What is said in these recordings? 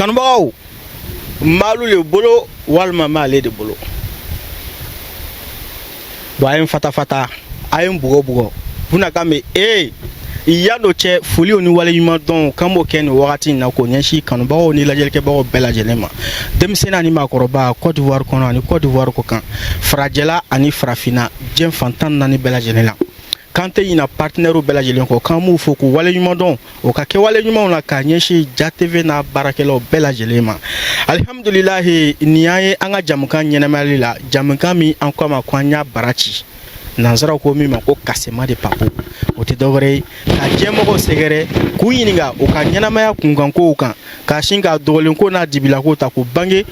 kanbagaw malu le bolo walma male de bolo boyem fata fata ayem bugo bugo buna kame iya do che fuli oni wale yuma don kambo ken wakati na ko nyashi kanbagaw ni lajel ke bago bela jelema dem sena ni makoroba Côte d'Ivoire kono ani Côte d'Ivoire ko kan frajela ani frafina jem fantan nani bela jelela kante ina partenaire bela jelen ko kamu foku wale yuma don o ka ke wale yuma na ka nyeshi jatv na barakelo bela jelema alhamdulillah niaye anga jamkan nyenamali la jamkan mi ankoma kwanya barachi nanzara ko mi ma ko kasema de papo o te dogre ka jemo ko segere ku yininga o ka nyenamaya kungan ko kan ka shinga dolen ko na dibila ko ta ko bange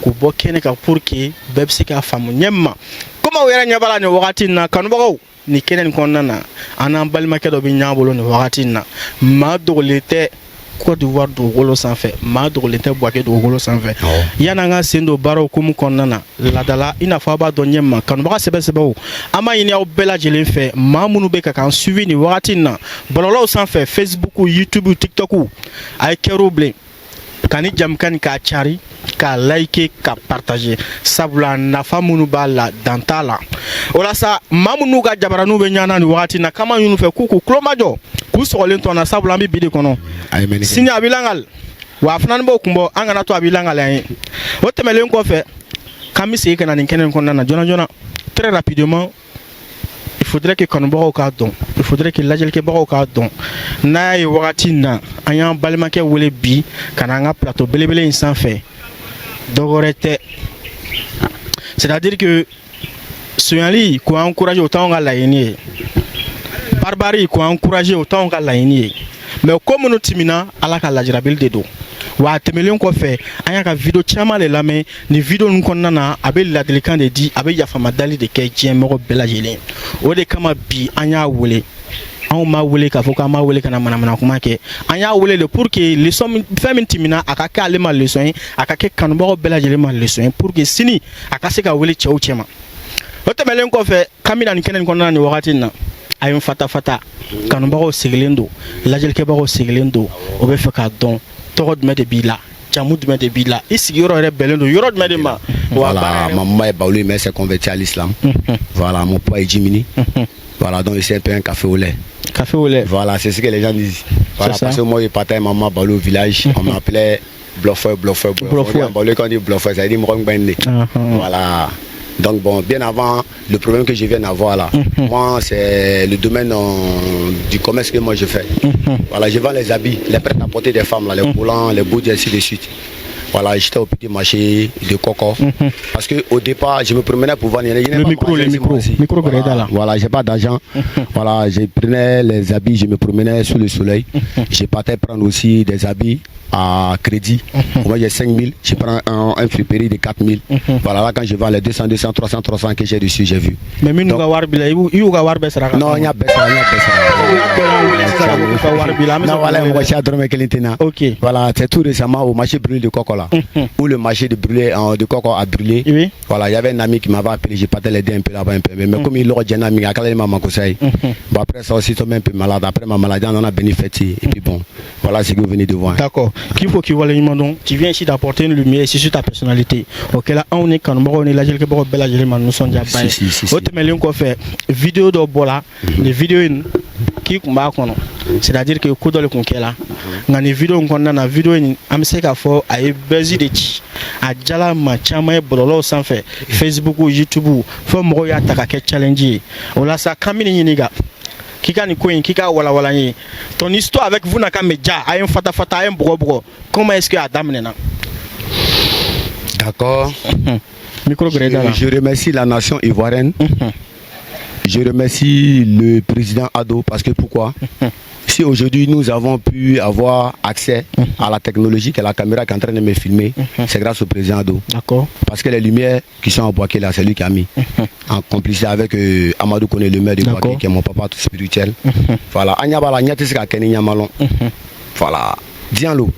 ko bokene ka pour que bebsi ka famu nyemma koma wera nyabala ne wakati na kanbagaw ni kenen konnana anan balma kedo bi nyabolo ne wakati na ma dogolete Côte d'Ivoire do golo sanfɛ ma dogolete boake do golo sanfɛ yana nga sendo baro kum konnana ladala ina fa ba do nyemma kanbaga sebe ama yini aw bela jelen fɛ ma munu be ka kan suivi ni wakati na bololo sanfɛ Facebook YouTube TikTok ay keroble kani jamkan ka chari ka like ka partager sabula nafa munu bala dantala ola sa mamunu ga jabaranu be nyana ni wakati na kama yunu fe kuku klomajo ku solen to na sabula mi bide kono sini abilangal wa afnan bo kumbo angana to abilangal ay o temelen ko fe kami se kana nin kenen kono na jona très rapidement il faudrait que kanbagaw ka don il faudrait que lajel ke bagaw ka don na yi wakati na ayan balmake wole bi kana nga plateau belebele insan fe dogorete c'est-à-dire que soyali ko encourager autant nga la yini barbarie ko encourager autant nga la yini mais comme nous timina ala ka lajirabil de do wa temelen ko fe anya ka video chama le lame ni video nun konnana abe ladilikan de di abe yafa madali de ke jemero bela jelen o de kama bi anya wole on ma wole ka foka ma wole kana mana kuma ke anya wole le pour que les sommes femmes timina akaka ale ma leçon akaka kanbo bela jelen ma leçon pour que sini akase ka wole chew chema o temelen ko fe kamina ni kenen konnana ni wakati na ayum fata kanbo siglendo lajel ke ba siglendo o be fe ka don Torod me de bila, Jamoud me de bila. Ici yoro rebelendo, yoro me de ma. Voilà, maman est baoulé mais s'est converti à l'islam. Voilà, mon poids est diminué. Voilà, donc il s'est pris un café au lait. Café au lait. Voilà, c'est ce que les gens disent. Voilà, parce que moi je partais maman baoulé au village, on m'appelait bluffeur. Baoulé quand on dit bluffeur, ça veut dire mrong bende. Voilà. Donc bon, bien avant le problème que je viens d'avoir là, moi c'est le domaine du commerce que moi je fais. Voilà, je vends les habits, les prêt-à-porter des femmes là, les boulants, les bouts, ainsi de suite. Voilà, j'étais au petit marché de Coco. Parce que au départ, je me promenais pour vendre. Le micro. Voilà, j'ai pas d'argent. Voilà, je prenais les habits, je me promenais sous le soleil. Je partais prendre aussi des habits à crédit. Moi j'ai 5 000, je prends un friperie de 4 000. Voilà, là quand je vends les 200, 300 que j'ai dessus, j'ai vu. Mais non, il y a ok. Voilà, c'est tout récemment au marché brûlé de Coco là. Où le marché de Coco a brûlé. Oui. Voilà, il y avait un ami qui m'avait appelé, j'ai partais l'aider un peu là-bas un peu. Mais comme il aurait dit un ami, bon, après ça aussi, tombé un peu malade. Après ma maladie, on en a bénéficié. Et puis bon, voilà ce que vous venez de voir. D'accord. Qu'il faut qu'il voit les donc tu viens ici d'apporter une lumière ici sur ta personnalité. Ok, là, on est quand on est là, j'ai quelque belle nous sommes déjà baillés. Autre million qu'on fait, vidéo de bola, les vidéos qui combat qu'on c'est-à-dire que coup dans le conquête là, dans les vidéos qu'on a, la vidéo, on sait qu'à fort, à baiser des chi, à jala machama bololo sans fait, Facebook ou YouTube, faut me regarder à quel challenge. On a ça camine niga. Kika ni koin kika wala ni ton histoire avec vous n'a qu'à média à un fata à un bro comment est-ce que Adam nena d'accord je remercie la nation ivoirienne je remercie le président Ado parce que pourquoi si aujourd'hui nous avons pu avoir accès à la technologie que la caméra qui est en train de me filmer, c'est grâce au président Ado. D'accord. Parce que les lumières qui sont en Boaké là, c'est lui qui a mis. En complicité avec Amadou Kone, le maire de Boaké, qui est mon papa tout spirituel. Voilà. Voilà. Dianlo.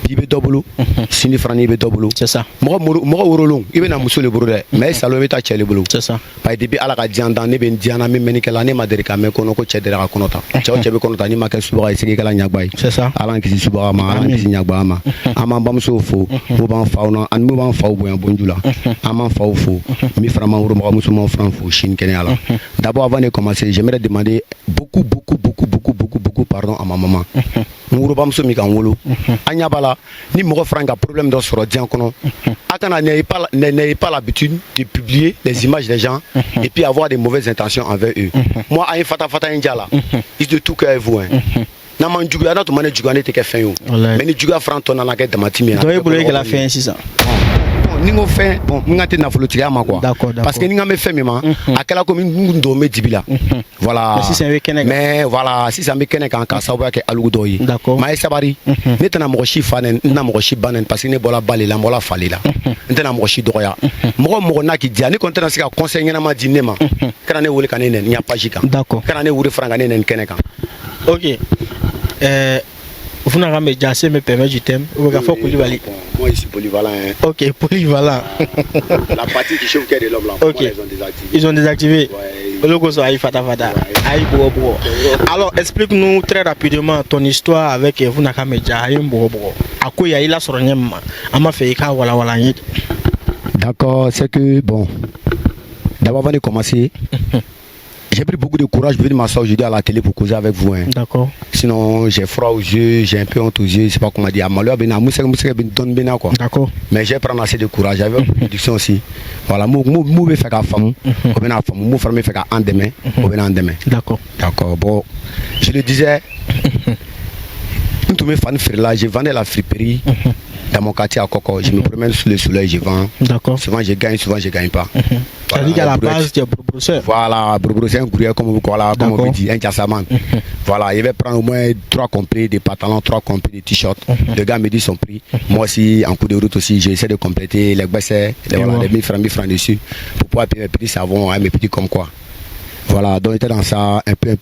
bi be dobulu sini frani be dobulu c'est ça mo worolon ibe na muso le buru de mais salo be ta chele bulu c'est ça pa depuis ala ka dianda ne be diana me meni kala ne ma deri ka me kono ko chedera ka kono ta chaw chebe kono ta ni ma ka suba isi kala nyagba c'est ça ala kisi suba ma ala kisi nyagba ma ama bam so fo mo ban fauna an mo ban faw boyan bonjula ama faw fo mi frama woro mo muso mo fran fo shin kene ala d'abord avant de commencer j'aimerais demander beaucoup pardon à ma maman nguru bam so mi kan wolo anya bala ni mo fran ka problème do soro dian kono akana n'ayez pas l'habitude de publier les images des gens et puis avoir des mauvaises intentions envers eux. Moi ayi fata injala is de tout cœur vous na man jugu ana to mané jugu ane te ke fen yo mais ni jugu fran to na na ke damati mi na to e bolo ke la fin c'est ça ni ngo fin bon ngate na folo tiga ma quoi parce que ni nga me fait ma akela ko mi ndo me dibila voilà mais voilà si ça me kene kan ka sawa ke alugu doyi ma sabari ne tana mo shi fanen na mo shi banen parce que ne bola balé la mola falila ntana mo shi doya mo na ki dia ni kontena sika conseil na ma dinema kana ne wole kanene nya pajika kana ne wuri franga ne kene kan OK vous n'avez jamais déjà me permet du thème ou va faire polyvalent. Moi ici polyvalent. OK, polyvalent. La partie qui chauffe de l'homme là. OK. Ils ont désactivé. Le logo ça aïe fata. Aïe bobo. Alors explique-nous très rapidement ton histoire avec vous n'avez jamais déjà aïe bobo. À quoi il a sur nyem ama fait ka wala. D'accord, c'est que bon. D'abord avant de commencer j'ai pris beaucoup de courage pour venir m'asseoir aujourd'hui à la télé pour causer avec vous. D'accord. Sinon, j'ai froid aux yeux, j'ai un peu honte aux yeux, je sais pas comment dire. D'accord. Mais j'ai pris assez de courage, j'avais une production aussi. Voilà, moi, je fais qu'à femme, je fais qu'à en demain, D'accord. D'accord. Bon, je le disais, tous mes fans là, je vendais la friperie. Dans mon quartier à Coco, je me promène sous le soleil, je vends. D'accord. Souvent je gagne, souvent je gagne pas. Ça veut dire qu'à la base, tu es brosseur. Voilà, brosseur, un courrier comme on veut dire, un cassaman. Voilà, il va prendre au moins 3 complets, des pantalons, 3 complets, des t-shirts. Le gars me dit son prix. Moi aussi, en coup de route aussi, j'essaie de compléter les baissets, les 1000 francs dessus, pour pouvoir payer mes petits savons, mes petits comme quoi. Voilà, donc j'étais dans ça un peu.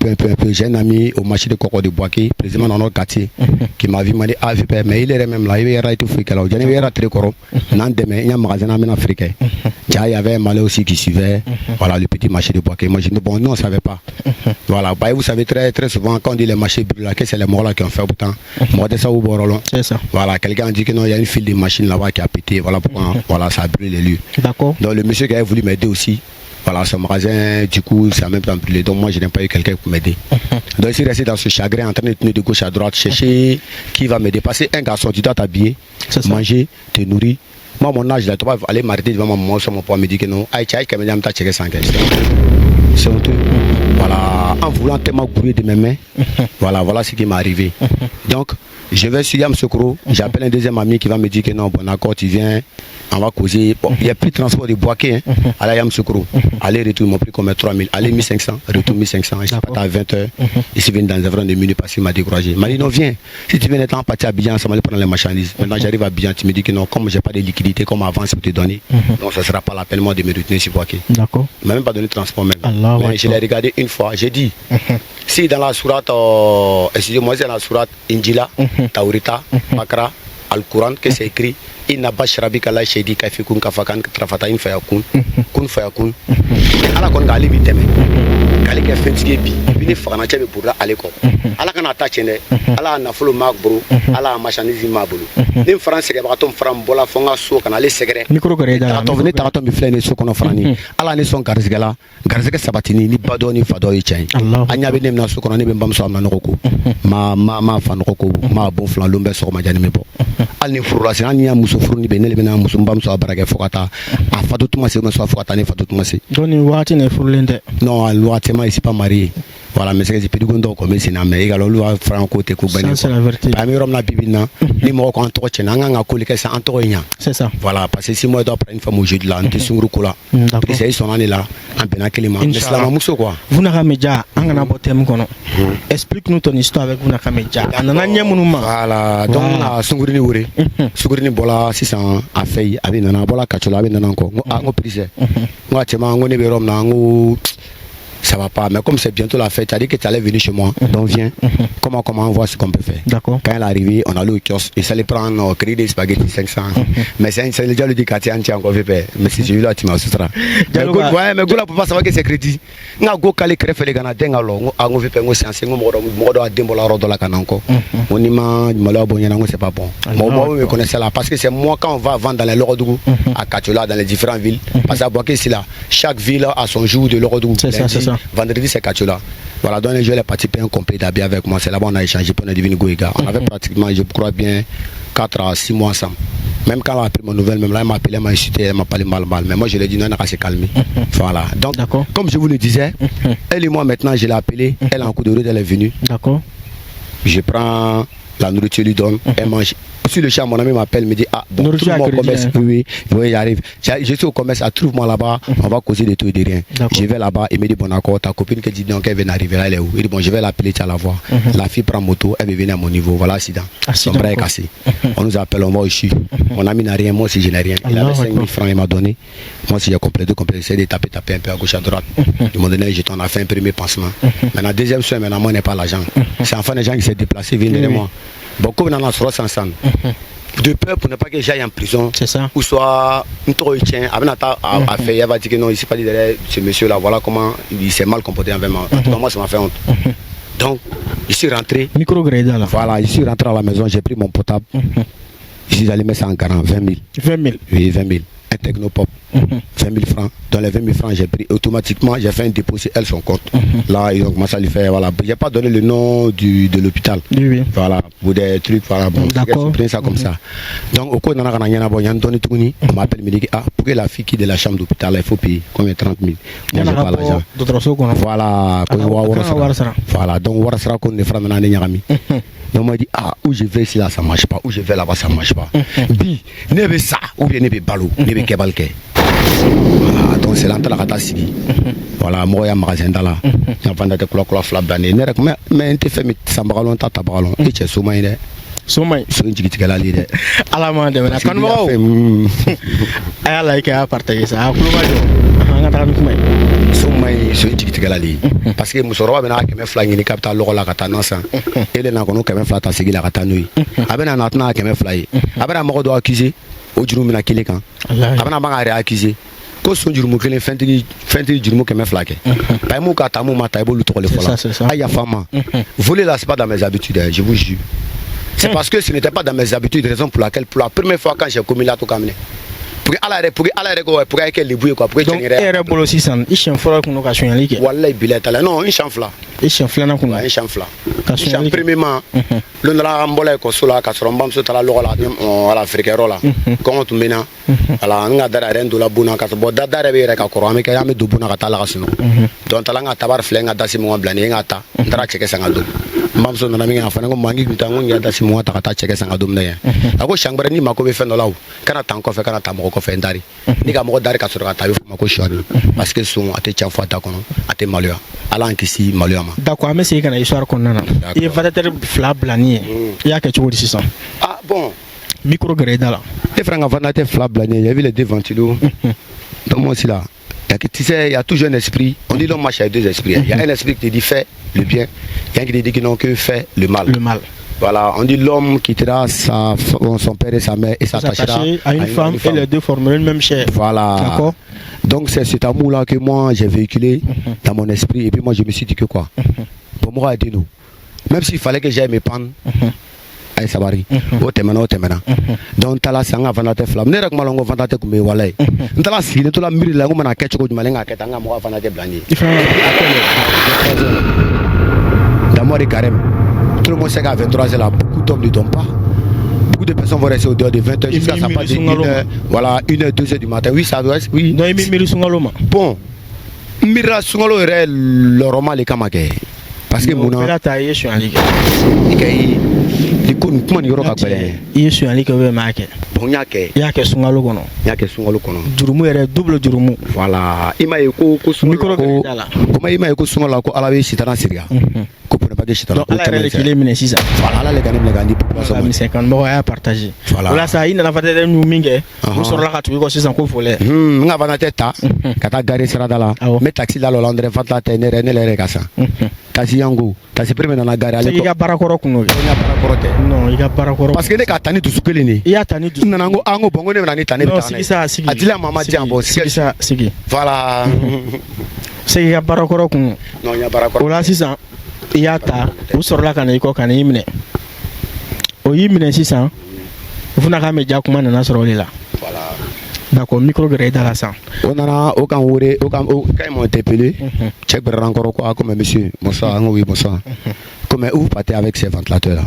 J'ai un ami au marché de Coco de Boaké, précisément dans notre quartier, qui m'a vu, m'a dit, ah, mais il est même là, il est là, il est là. J'en ai très correct. Demain, il y a un magasin africain. Il y avait un malais aussi qui suivait, voilà, le petit marché de Boaké. Moi, je dis, bon, nous, on ne savait pas. Voilà, bah, vous savez très souvent, quand on dit les marchés brûlés, c'est les morts là qui ont fait autant. Moi, c'est ça au Borolon. C'est ça. Voilà, quelqu'un dit que non, il y a une file de machines là-bas qui a pété. Voilà pourquoi, voilà, ça a brûlé les lieux. D'accord. Donc, le monsieur qui avait voulu m'aider aussi. Voilà, ce magasin, du coup, ça a même temps brûlé. Donc, moi, je n'ai pas eu quelqu'un pour m'aider. Donc, je suis resté dans ce chagrin, en train de tenir de gauche à droite, chercher qui va m'aider. Parce qu'un garçon, tu dois t'habiller, manger, te nourrir. Moi, mon âge, là, tu vas aller m'arrêter devant ma maman, sur mon poids, me dire que non. Aïe, aïe, quand même, tu as checké 5 c'est honteux. Voilà, en voulant tellement courir de mes mains, voilà ce qui m'est arrivé. Donc, je vais sur Yam Sokro, j'appelle un deuxième ami qui va me dire que non, bon d'accord, tu viens, on va causer. Bon, il n'y a plus de transport de Boaké, à la Yam Sokro. Aller-retour, ils m'ont pris comme 3000. Aller 1500, retour 1500. Je suis parti à 20h. Ici, venu dans un vrai de minutes parce qu'il m'a découragé. Il m'a dit non, viens. Si tu viens d'être en partie à Abidjan, ça m'a aller prendre les marchandises. Maintenant, j'arrive à Abidjan, tu me dis que non, comme je n'ai pas de liquidité comme avant, c'est pour te donner. Donc, ça ne sera pas l'appel moi de me retenir sur Boaké. D'accord. Il ne m'a même pas donné de transport même. Mais je l'ai regardé une fois, j'ai dit, si dans la sourate, excusez-moi, c'est dans la sourate Injila, Taurita, Bakra, Al-Quran, que c'est écrit, Inna bashrabika la shedi kafikun kafakan trafatain fayakun, kun fayakun. Ala kon gali biteme. Gali ke fentige bi, bini fakana chebe burra aleko. Ala kana ta chene, ala na fulu magbro, ala machanizi mabulu. Nim France ke bakatom fram bola fonga so kana le segre. Micro gore da. Tato veni tato mi flene so kono frani. Ala ni son garzigala, garzige sabatini ni bado ni fado yi chain. Anya be nem na so kono ni be mbam so amna noko. Ma fa noko ma bon flan lombe so ma jani me bo. Al ni furula sin anya muso furu ni be ne be na muso mbam so baraka fokata. A fado tuma se so fokata ni fado tuma se. Doni wati ne furulende. Non, al wati ma ici pas marié. Voilà, mais c'est que j'ai pris gondo comme c'est na mais également lui a franco te ko bani. C'est la vérité. Ami rom na bibina, ni mo ko antoko chena nga ko le ka sa antoko nya. C'est ça. Voilà, parce que si moi dois prendre une femme aujourd'hui là, on te sunguru kola. D'accord. C'est son année là, en bena kelima. Islam muso quoi. Vous na media, angana botem kono. Explique-nous ton histoire avec vous na media. Anana nyamunuma. Voilà, donc na sunguru ni wure. Sunguru ni bola 600 a fait abi nana bola kachola abi nana ko. Ngo prise. Ngo chema ngo ne be rom na ngo ça va pas. Mais comme c'est bientôt la fête, tu as dit que tu allais venir chez moi. Donc viens. Comment on voit ce qu'on peut faire. D'accord. Quand elle est arrivée, on allait au kiosque et ça allait prendre crédit des spaghettis 500. Mais c'est déjà le quartier entier encore fait. Mais si j'ai eu là, tu m'as soutenu. Mais go là pour pas savoir que c'est crédit. Nga go kale crève les gana denga lo. A go fait pengo séance ngo mo do adembo la rodo la kananko. On ima malo bonya nango c'est pas bon. Moi me connaissais là parce que c'est moi quand on va vendre dans les Lorodougou à Katola dans les différentes villes. Parce que c'est là chaque ville a son jour de Lorodougou. C'est ça. Vendredi c'est Katola. Voilà, donc les jeux les participé un complet d'habiller avec moi. C'est là-bas on a échangé pour on est devenu Goïga. On avait pratiquement, je crois bien, 4 à 6 mois ensemble. Même quand elle a appelé mon nouvelle, même là, elle m'a appelé, elle m'a insulté, elle m'a parlé mal. Mais moi, je lui ai dit non, elle a se calmer. Voilà. Donc, comme je vous le disais, elle et moi, maintenant, je l'ai appelée. Elle est en coup de route, elle est venue. D'accord. Je prends la nourriture, lui donne, elle mange. Sur le champ, mon ami m'appelle, me dit ah bon, trouve-moi au commerce. Oui, j'arrive. Je suis au commerce, trouve-moi là-bas, on va causer de tout et de rien. Je vais là-bas, il me dit bon d'accord, ta copine qui dit donc elle vient d'arriver là, elle est où? Il dit bon, je vais l'appeler, tu vas la voir. La fille prend moto, elle veut venir à mon niveau, voilà, accident. Son bras est cassé. On nous appelle, on va ici. Mon ami n'a rien, moi aussi je n'ai rien. Il avait 5 000 francs, il m'a donné. Moi aussi j'ai complété, j'essaie de taper un peu à gauche, à droite. Ils m'ont donné un jeton, on a fait un premier pansement. Maintenant, deuxième soin, maintenant, moi, je n'ai pas l'argent. C'est enfin des gens qui s'est déplacés, viennent de moi. Bon, comme on en a 300 de peur pour ne pas que j'aille en prison. C'est ça. Ou soit un taureau tient, à faire, il va dire que non, ici pas dit derrière ce monsieur là, voilà comment il s'est mal comporté envers moi. En tout cas, moi ça m'a fait honte. Donc, je suis rentré. Micro-gréda là. Voilà, je suis rentré à la maison, j'ai pris mon portable. Je suis allé mettre ça en garant, 20 000. 20 000. Oui, 20 000. Un technopop. 20 000 francs. Dans les 20 000 francs, j'ai pris automatiquement, j'ai fait un dépôt sur elle, son compte. Là, ils ont commencé à lui faire, voilà. Je n'ai pas donné le nom de l'hôpital. Oui. Voilà, pour des trucs, voilà. Bon, d'accord. Ça comme ça. Donc, au cours d'un an, on m'appelle, il me dit, ah, pour que la fille qui est de la chambre d'hôpital, il faut payer combien 30 000. Moi, j'ai pas l'argent. Voilà, voilà, donc, Warasra, qu'on est francs, on a donc, on m'a dit, ah, où je vais ici là, ça ne marche pas. Où je vais là-bas, ça ne marche pas. Bi, ne veux ça, ou bien ne veux balo, ne veux kebalke. Voilà, donc c'est l'entrée de la Katasigi. Voilà, moi, il y a un magasin là. Il y a vendu des cloques, flap d'année. Mais tu fais mes sambaralons, tabaralons. Et tu es soumay. Soumay. C'est une petite galère. À la main de la canne. Elle a été à partager ça. So tigitigalali parce que musoro bena keme flangi ni capital lo la katana sa ele na kono keme flata sigi la katanui abena natna keme flai abena mo do accuser o jurumi na kile kan abena banga re accuser ko so jurumu kele fenti jurumu keme flake pa mu ka tamu mata e bolu to le fola aya fama voler là c'est pas dans mes habitudes, je vous jure. C'est parce que ce n'était pas dans mes habitudes, raison pour laquelle pour la première fois quand j'ai commis là tout camine pour que les bouilles quoi pour que era bolo sisan ishan fora kuno ka shonyali ke wallahi bilata non ishan fla ishan premièrement le na mbola ko sula ka sorom so tala lo la wala frikero la ko to mena ala nga dara rendo la buna ka bo dara be re ka ko ame ka yame do buna ka tala ka sino don tala nga tabar flenga dasi mo blani nga ta ndara cheke sanga do mamso na minga afana ko mangi bitango nga dasi mo ta ka cheke sanga do mna ako shangbara ni mako be fendo law kana tanko fe kana tamo ko fe ndari ni ka mo dari ka sura ka tabi mako shoni parce que son ate chafa ta kono ate malua ala nkisi malua ma d'accord ame se kana histoire konnana e vadater fla blani ya ke chodi sisan ah bon micro greda là les franga vadater fla blani il y avait les deux ventilos donc moi aussi là tu sais, il y a toujours un esprit. On dit l'homme marche avec deux esprits. Il y a un esprit qui te dit fais le bien. Il y a un qui te dit que non, que fais le mal. Le mal. Voilà, on dit l'homme quittera son père et sa mère et s'attachera à une femme et les deux formeront une même chair. Voilà. D'accord. Donc c'est cet amour-là que moi j'ai véhiculé dans mon esprit. Et puis moi je me suis dit que quoi pour moi, aidez-nous. Même s'il fallait que j'aille me prendre. Ay sabari o temena donc tala sanga vanate flam ne rek malongo vanate ko me walay ntala sine to la miri la ngoma na kecho ko jumalenga ketanga mo vanate blani d'amour et carême tout le monde sait qu'à 23h là beaucoup d'hommes ne dorment pas, beaucoup de personnes vont rester au dehors de 20h jusqu'à ça passe 1h, voilà 1h 2h du matin. Oui ça doit être oui non miri sungaloma bon mira sungalo re le roman les kamake parce que mon pela taille sur un ligue comment ni yoro ka gbele i sur un ligue be make bon yake sungalo kono jurumu ere double jurumu voilà ima e ko sungalo ko kuma ima e ko sungalo ko ala be sitana siria ko pour paquet shit donc ala yɛrɛ de kelen minɛ sisan voilà ala le ka ne minɛ k'a di population ma 50 mɔgɔ y'a partagé voilà sa i nana fatɛ nu min kɛ u sɔrɔla ka tugu i kɔ sisan ko fɔlɛ n ka vantataire ta ka taa gare sirada la n bɛ taxi la lɔla André vantataire ne yɛrɛ ka san taxi yango taxi prime nana gare ale i ka baarakɔrɔ kun n'o kɛ n ka baarakɔrɔ tɛ non i ka baarakɔrɔ parce que ne k'a ta ni dusu kelen de i y'a ta ni dusu n nana n ko n ko bon ko ne bɛna ni ta ne bɛ taa sigi sa sigi a dila maa ma diyan bon sigi voilà sigi i ka baarakɔrɔ kun non n ya baarakɔrɔ o la sisan i y'a ta u sɔrɔla ka na i kɔ ka na i minɛ o y'i minɛ sisan u fana ka mɛ ja kuma nana sɔrɔ o de la voilà d'accord micro gɛrɛ i da la san o nana o kan wele o kan quand ils m'ont interpellé cɛ gbɛrɛra encore quoi comme monsieur bonsoir n ko oui bonsoir comme où vous partez avec ces ventilateurs là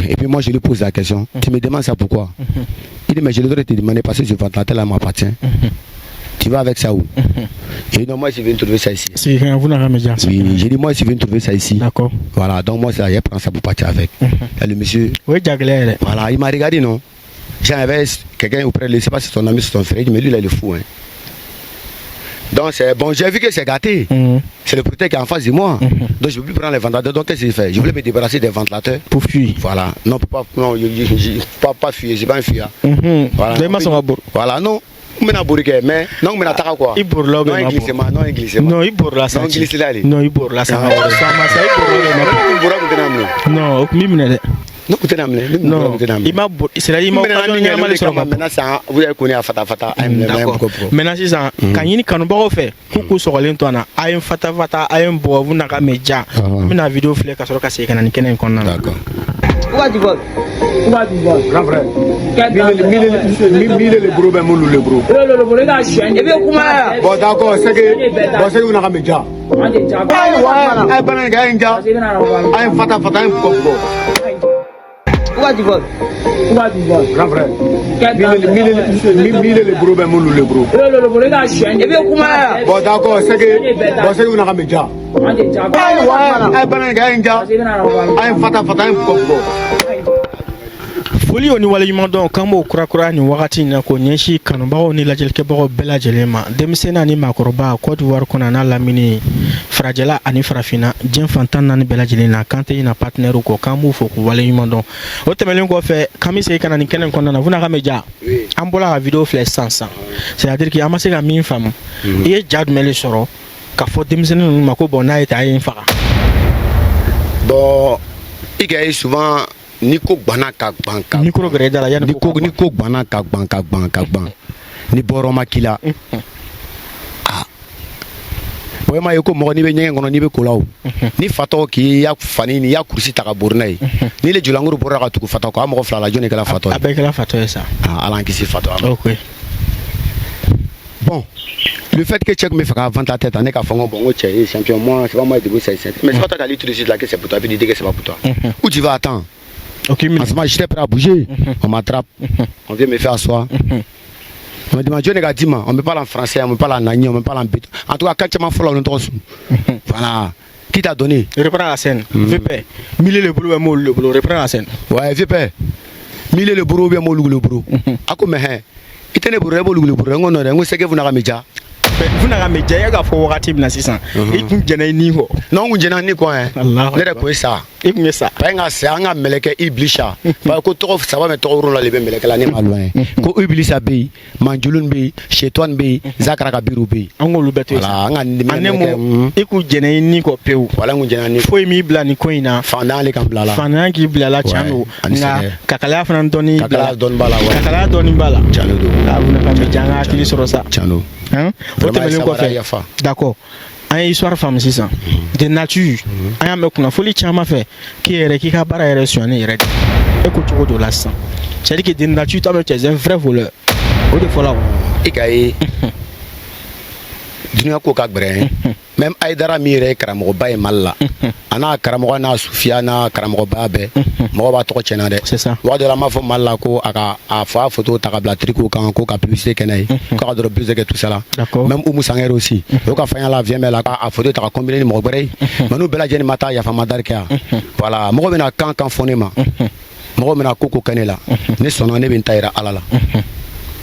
et puis moi je lui pose la question tu me demandes ça pourquoi il dit mais je devrais te demander parce que ce ventilateur là m'appartient tu vas avec ça où et non moi je viens trouver ça ici c'est vous n'avez jamais dit oui j'ai dit moi je viens trouver ça ici d'accord voilà donc moi ça je prends ça pour partir avec et le monsieur oui Jaglé voilà il m'a regardé non j'avais quelqu'un auprès de lui, je ne sais pas si c'est ton ami, c'est ton frère, mais lui, il est le fou. Hein. Donc, c'est bon, j'ai vu que c'est gâté. C'est le protecteur qui est en face de moi. Donc, je ne peux plus prendre les ventilateurs. Donc, qu'est-ce que j'ai fait? Je voulais me débarrasser des ventilateurs. Pour fuir. Voilà. Non, pas fuir, c'est pas un fuir. Voilà. Voilà, non. Mais non, mais n'attends quoi? Il bourre là, non, il glisse, non, il glisse. Non, il bourre là, ça. Non, il glisse là, non, il bourre là, ça. Non, non, il m'a c'est-à-dire maintenant vous avez connu à Fata Fata maintenant sisan ka ɲini kanubagaw fɛ k'u sɔgɔlen to an na a ye fata fata a ye bɔ vous n'a ka mɛ ja n bɛna vidéo filɛ ka sɔrɔ ka segin ka na ni kɛnɛ in kɔnɔna na grand frère mille le gros ben moulu le gros bon d'accord c'est que vous n'a ka mɛ ja ay bana ga en ja ay fata fata ay bɔ grand frère mille le gros ben moulu le gros bon d'accord c'est que vous n'a ka mɛ ja ay bana ga en ja ay fata fata ay bɔ foli o ni waleɲuman dɔn k'an b'o kurakura nin wagati in na k'o ɲɛsin kanubagaw ni lajɛlikɛbagaw bɛɛ lajɛlen ma denmisɛnnin ani maakɔrɔba Côte d'Ivoire kɔnɔ n'a lamini farajɛla ani farafinna diɲɛ fantan naani bɛɛ lajɛlen na kan tɛ ɲina partenaire kɔ k'an b'u fo k'u waleɲuman dɔn o tɛmɛnen kɔfɛ k'an bɛ segin ka na nin kɛnɛ in kɔnɔna na funa ka mɛ ja an bɔra ka vidéo filɛ sisan c'est à dire que an ma se ka min faamu i ye ja jumɛn de sɔrɔ ka fɔ denmisɛnnin ninnu ma ko bon n'a ye ta a ye n faga bon i ka ye souvent ni ko gbana ka gban ka micro gɛrɛ da la yani ni ko gbana ka gban ni bɔrɔ ma k'i la o ma ye ko mɔgɔ n'i bɛ ɲɛgɛn kɔnɔ n'i bɛ ko la o ni fatɔ k'i ya fani ni ya kurusi ta ka bori n'a ye ni le jolanguru bɔra ka tugu fatɔ kɔ a mɔgɔ fila la jɔnni kɛra fatɔ ye a bɛɛ kɛra fatɔ ye sa ala an kisi fatɔ ma ok bon le fait que cɛ kun bɛ fɛ ka vente la tête ne k'a fɔ n ko bon n ko cɛ ye champion moi c'est pas moi de vous c'est mais c'est pas toi qui as dit tout de suite là que c'est pour toi puis dis que c'est pas pour toi où tu vas attendre. Ok, en ce moment, j'étais prêt à bouger. On m'attrape. On vient me faire asseoir. On me demande, Dieu n'est dit, on me parle en français, on me parle en agneau, on me parle en béton. En tout cas, quand tu m'as fait là, on voilà. Qui t'a donné? Reprends la scène. VP. Mille le boulot, moi le boulot. Reprends la scène. Ouais, VP. Mille le boulot, bien moi le boulot. À quoi mais il tenait pour le boulot. On sait que vous n'avez pas vous n'avez jamais dit que vous avez dit que non, vous n'avez pas dit ça. Il ça. Pas un c'est un meleke iblisha. Pas que trop ça va mettre au rôle les meleke là n'est pas loin. Ko iblisa bi, manjulun bi, shetan bi, zakara kabiru bi. Angolu beto. Voilà, anemo iku jene ni ko peu. Voilà ngu jene ni. Foi mi bla ni ko ina. Fanda le kambla la. Fanda ki bla la chano. Nga kakala fana doni. Kakala don bala wa. Kakala doni bala. Chano do. Ah vous n'avez pas janga kili sur ça. Chano. Hein? D'accord. An ye histoire faamu sisan de nature an y'a mɛn kunnafoni caman fɛ k'i yɛrɛ k'i ka baara yɛrɛ sonyani yɛrɛ de e ko cogo dɔ la sisan c'est à dire que de nature ta mɛ tu es un vrai voleur o de fɔla o i ka ye dunuya ko ka gbɛrɛ même Aïdara min yɛrɛ ye karamɔgɔba ye Mali la a n'a karamɔgɔ n'a sufiya n'a karamɔgɔbaya bɛɛ mɔgɔ b'a tɔgɔ tiɲɛna dɛ c'est ça waati dɔ la an b'a fɔ Mali la ko a fa photo ta ka bila tricot kan ko ka publicité kɛ n'a ye ko ka dɔrɔn plus que tout ça là même Oumou Sangare aussi o ka fanya la vient la a photo ta ka combiner ni mɔgɔ wɛrɛ ye mais n'u bɛɛ lajɛlen ma taa yafama dari kɛ yan voilà mɔgɔ bɛna kan fɔ ne ma mɔgɔ bɛna ko kɛ ne la ne sɔnna ne bɛ n ta yira Ala la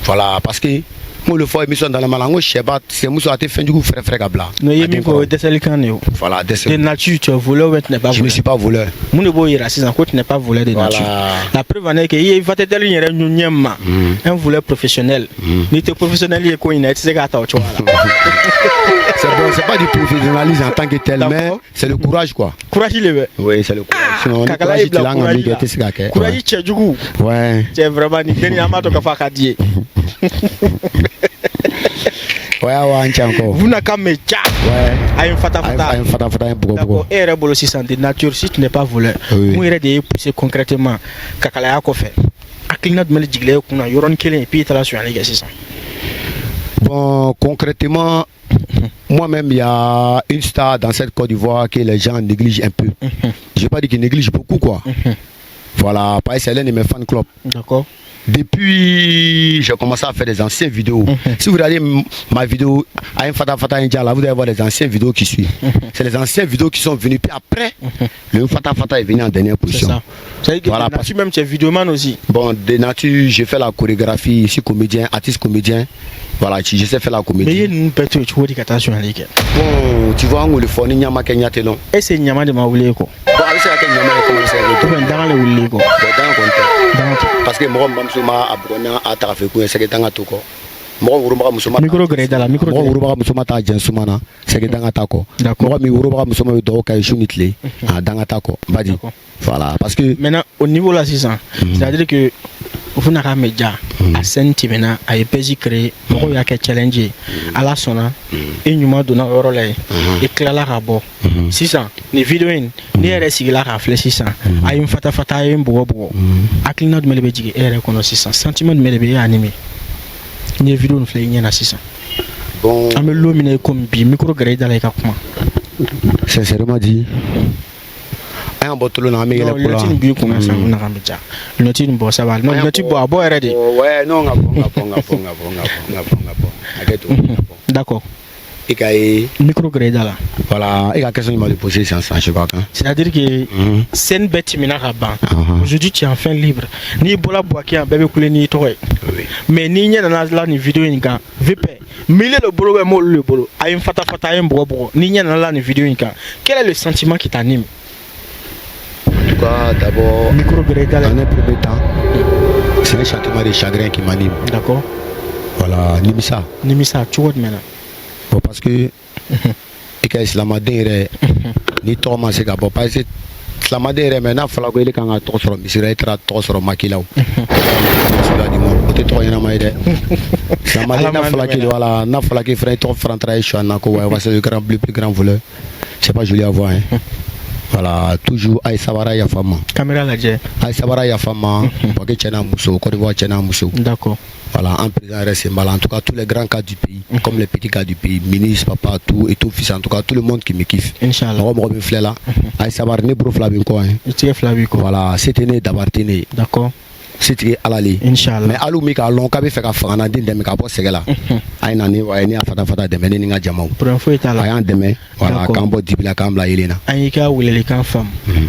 voilà parce que Moi le fois émission dans la malango Chebat c'est muso a été fait du coup frère Gabla. Non il me faut descendre quand voilà de nature tu as volé ou tu n'es pas volé. Je ne suis pas voleur. Mon beau il raciste encore tu n'es pas voleur de nature. La preuve en est que il va te dire il y a un voleur professionnel. Ni te professionnel il est quoi il est c'est gâteau tu vois. C'est bon c'est pas du professionnalisme en tant que tel mais c'est le courage quoi. Courage il est. Oui c'est le courage. Sinon courage tu es du coup. Ouais. C'est vraiment ni dernier amato ka fa kadier. Ouais, encore. Vous n'avez qu'à me dire. Ouais. Aïe, fata. D'accord. Et rebolo si de nature, si tu n'es pas voleur. Moi, il y a pousser concrètement. Kakala a fait. Aklinat mel diglé kuna yoron kelen et puis tu as la sur un ça. Bon, concrètement, moi-même, il y a une star dans cette Côte d'Ivoire que les gens négligent un peu. Je vais pas dire qu'ils négligent beaucoup, quoi. Voilà, par exemple, c'est l'un de mes fan clubs. D'accord. Depuis, j'ai commencé à faire des anciennes vidéos. Si vous regardez ma vidéo, Fata India, là, vous allez voir les anciennes vidéos qui suivent. C'est les anciennes vidéos qui sont venues. Puis après, le Fata est venu en dernière position. C'est ça. Ça veut dire que voilà, tu même tu es vidéoman aussi. Bon, de nature, j'ai fait la chorégraphie, je suis comédien, artiste comédien. Voilà, je sais faire la comédie. Mais il y a une petite chose qui est attention à l'équipe. Bon, tu vois, on le fait, Nyama Kenya Telon. Et c'est Nyama de Maoulé. Bon, c'est la Kenya comment c'est dans le Oulé. Parce que moi, je suis à Tarafekou, c'est dans Toko. Micro grade la micro uruba musoma ta jensumana c'est dans Atako. Moi, mi uruba musoma do ka ishunitle dans Atako. Vas-y. Voilà, parce que maintenant au niveau là 600, c'est-à-dire que vous n'avez pas média à Saint-Timena à Epesi créé, moi il y a que challenger à la sona et nous m'a donné un rôle et clair la rabo 600 les vidéos ni RSI la rafle 600 à une fata à un bobo à clignot de melebedi et reconnaît 600 sentiment de melebedi animé ni vidéo ne fait rien à 600 bon à me l'ominer comme bi micro grade dans les comment sincèrement dit un botolo na me le pour le bi comment ça na ramja le tin bo ça va non le tin bo abo ready ouais non d'accord et micro grade là voilà et la question m'a posé c'est ça je crois c'est-à-dire que c'est une bête mina raban aujourd'hui tu es enfin libre ni bola boaki en bébé coulé ni toi mais ni nya na la ni vidéo ni kan vp mille le bolo ouais mo le bolo a une fata un bobo ni nya na la ni vidéo ni kan quel est le sentiment qui t'anime? D'abord, micro grade là en un premier temps c'est un châtiment de chagrin qui m'anime. D'accord. Voilà, Nimisa tu vois maintenant. Bon, parce que et que islamadin ni Thomas c'est gabo parce que islamadin maintenant fala ko ile kan to soro misira tra to soro makilaw cela dit moi peut être yana maide islamadin na fala ki voilà na fala ki frère to franc travail chana ko ouais c'est le grand plus grand voleur c'est pas joli à voir hein. Voilà, toujours Aïe Sabara Yafama. Caméra la Aïe Sabara Yafama, parce que Tchena Mousso, Côte d'Ivoire Tchena Mousso. D'accord. Voilà, en président reste mal. En tout cas, tous les grands cas du pays, comme les petits cas du pays, ministre, papa, tout et tout, fils, en tout cas, tout le monde qui me kiffe. Inch'Allah. On me reflète là. Aïe Sabara ne bro flabinko. Tu flabinko. Voilà, c'était né d'abartiner. D'accord. C'était alali. Inch'Allah. Mais alou mika long kabe fait ka fana din de mika bo segela. Aïe nani wa ni afata de meni nga jamau. Pour info etala. Aïe demain. Voilà, quand bo dibila kambla yelena. Aïe ka wulele kan fam.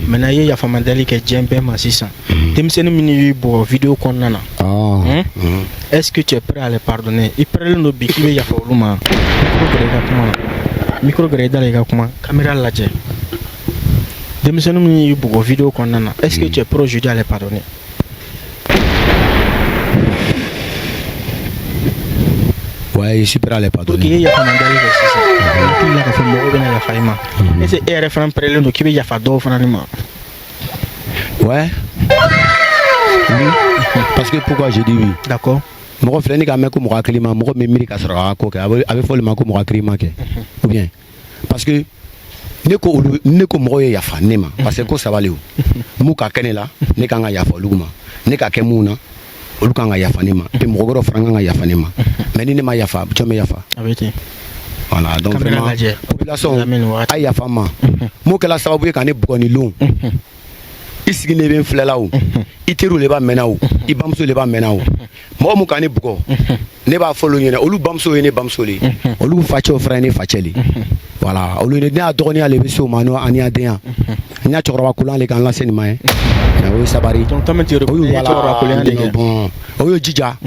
Maintenant il y a femme dali ke djembe ma 600. Temsenu mini bo vidéo konnana. Est-ce que tu es prêt à les pardonner? Il prend le biki ya fa uluma. Micro grade la ga kuma. Caméra la dje. Temsenu mini bo vidéo konnana. Est-ce que tu es prêt aujourd'hui à les pardonner? Ouais, je suis prêt à les pardonner. Il y a pas mal d'aller il a fait mon bien la faima. Et c'est RFM prélève donc il y a fait d'où finalement. Ouais. Oui. Parce que pourquoi j'ai dit oui? D'accord. Mon frère n'est qu'à me comme climat, mon mimi qui sera coque avec follement comme climat ou bien parce que ne ko mo ya fa nema parce que ça va le mu ka kenela ne ka nga ya fa luguma ne ka kemuna olukanga ya fa nema et mo goro franga nga ya fa nema mais ni ne ma ya fa chome ya fa voilà donc vraiment population a ya fa ma mo kala sababu ka ne bukoni long isigi ne ben flela o iteru le ba mena o ibamso le ba mena o mo mu ka ne buko ne ba follow nyene olu bamso ne bamso le olu facho frère ne facheli voilà olu ne a dorni à lever sur mano ani adien nya chokro kulan le kan lancer ni mai na o sabari donc tamati re bon o yo jija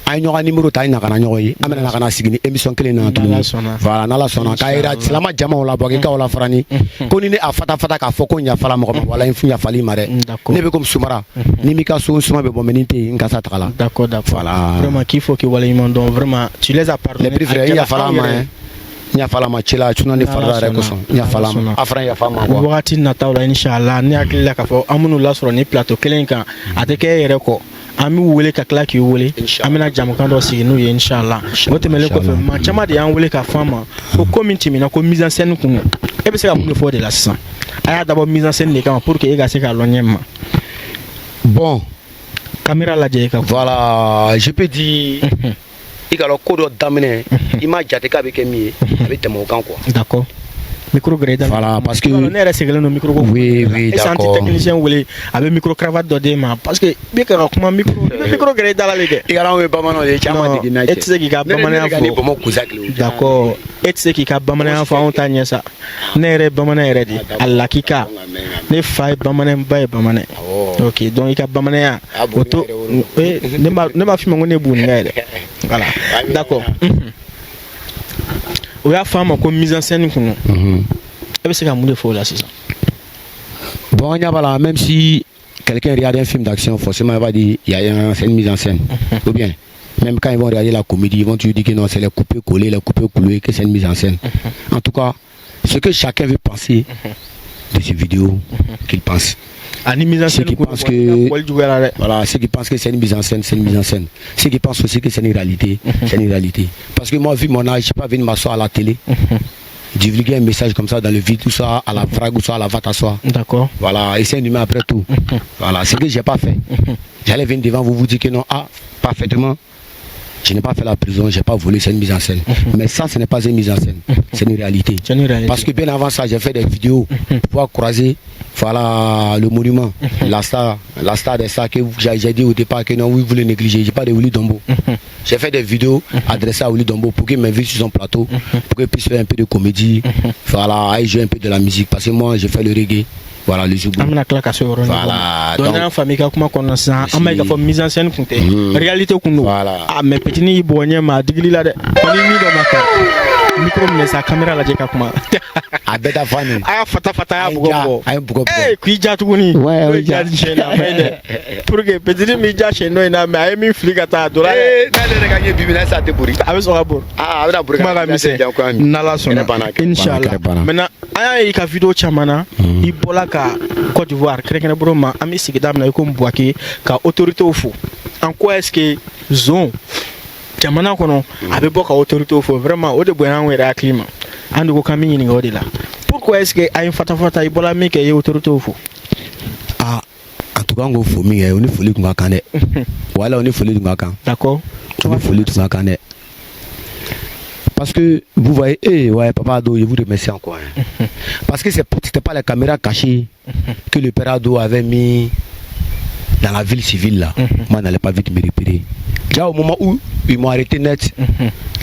ay ɲɔgɔn numéro ta ina kana ɲɔgɔn ye an bɛna kana sigi ni émission kelen na tuguni voilà n'ala sɔnna k'a yira silama jamaw la bɔ k'i ka wala farani ko ni ne a fata k'a fɔ ko ɲafala mɔgɔ ma wala n ɲafali ma dɛ ne bɛ komi sumara ni m'i ka so suma bɛ bɔ mais ni tɛ yen n ka sa taga la d'accord voilà vraiment qu'il faut que wala ɲuman dɔn vraiment tu les as pardonné les préférés ɲafala ma ɲafala ma ci la cuna ni farida yɛrɛ kosɔn ɲafala ma a fana yafa ma quoi wagati nataw la inchallah ne hakili la k'a fɔ an minnu lasɔrɔ ni plateau kelen kan a tɛ kɛ e yɛrɛ kɔ an bɛ wele ka tila k'i wele an bɛna jamukan dɔ sigi n'u ye inchallah o tɛmɛnen kɔfɛ maa caman de y'an wele ka fɔ an ma ko ko min tɛmɛna ko mise en scène kun e bɛ se ka mun de fɔ o de la sisan a y'a dabɔ mise en scène de kama pour que e ka se k'a lɔn ɲɛ ma bon caméra lajɛ e ka voilà je peux dire i ka dɔn ko dɔ daminɛ i ma jate k'a bɛ kɛ min ye a bɛ tɛmɛ o kan quoi d'accord micro gré voilà parce que ne yɛrɛ sigilen don micro ko oui d'accord et technicien wele a bɛ micro cravate dɔ d'e ma parce que bɛ ka kuma micro gré da la le kɛ i ka dɔn ye bamananw ye caman degi n'a cɛ e tɛ se k'i ka bamananya fɔ d'accord e tɛ se k'i ka bamananya fɔ anw ta ɲɛ sa ne yɛrɛ bamanan yɛrɛ de a lakika ne fa ye bamanan ba ye bamanan ok donc i ka bamananya o to ne m'a f'i ma ko ne b'u nin yɛrɛ voilà d'accord o y'a fɔ a ma ko mise en scène kɔnɔ e bɛ se ka mun de fɔ o la sisan bon on y a voilà même si quelqu'un regarde un film d'action forcément il va dire il y a une mise en scène ou bien même quand ils vont regarder la comédie ils vont toujours dire que non c'est les coupés collés les coupés coulés que c'est une mise en scène en tout cas ce que chacun veut penser de ces vidéos qu'il pense ceux qui pensent que voilà ceux qui pensent que c'est une mise en scène c'est une mise en scène ceux qui pensent aussi que c'est une réalité c'est une réalité parce que moi vu mon âge je peux pas venir m'asseoir à la télé divulguer un message comme ça dans le vide tout ça à la vrague ou soit à la va t'asseoir d'accord voilà essayer de mettre après tout voilà ce que j'ai pas fait j'allais venir devant vous dire que non parfaitement je n'ai pas fait la prison, je n'ai pas volé, c'est une mise en scène. Mais ça, ce n'est pas une mise en scène, c'est une réalité. Parce que bien avant ça, j'ai fait des vidéos pour pouvoir croiser voilà, le monument, la star des stars que j'ai dit au départ que non, oui, vous le négligez. Je n'ai pas de Willy Dombo. J'ai fait des vidéos adressées à Willy Dombo pour qu'il m'invite sur son plateau, pour qu'il puisse faire un peu de comédie, voilà, et jouer un peu de la musique. Parce que moi, je fais le reggae. Voilà le jour. Amina claque sur le voilà donc dans la famille comment qu'on a ça amma ka fo mise en scène kunte réalité kunu voilà ah mais petit ni bonye ma digli la de ni mi do maka micro mais sa caméra la je ka kuma a beta fani aya fata ya bugo ay bugo eh ku ja tuguni ouais ja chena mais pour que petit mi ja cheno na mais ay mi fligata dora na le gagner bibina ça te buri a be so abor a na buri ma mi se nala sona inshallah maintenant aya ka vidéo chamana i bola ka Côte d'Ivoire krekene broma ami sigida na ko mbwaki ka autorité fo en quoi est-ce que zone jamana kono abe boka autorité fo vraiment o de boyan wera climat andi ko kamini ni odila pourquoi est-ce que ay fata i bola mi ke autorité fo en tout cas on faut mi on est foli kunga kan de voilà on est foli kunga kan d'accord on est foli kunga kan de parce que vous voyez ouais papa Ado je vous remercie encore parce que c'était pas la caméra cachée que le père Ado avait mis dans la ville civile là moi n'allais pas vite me repérer déjà au moment où ils m'ont arrêté net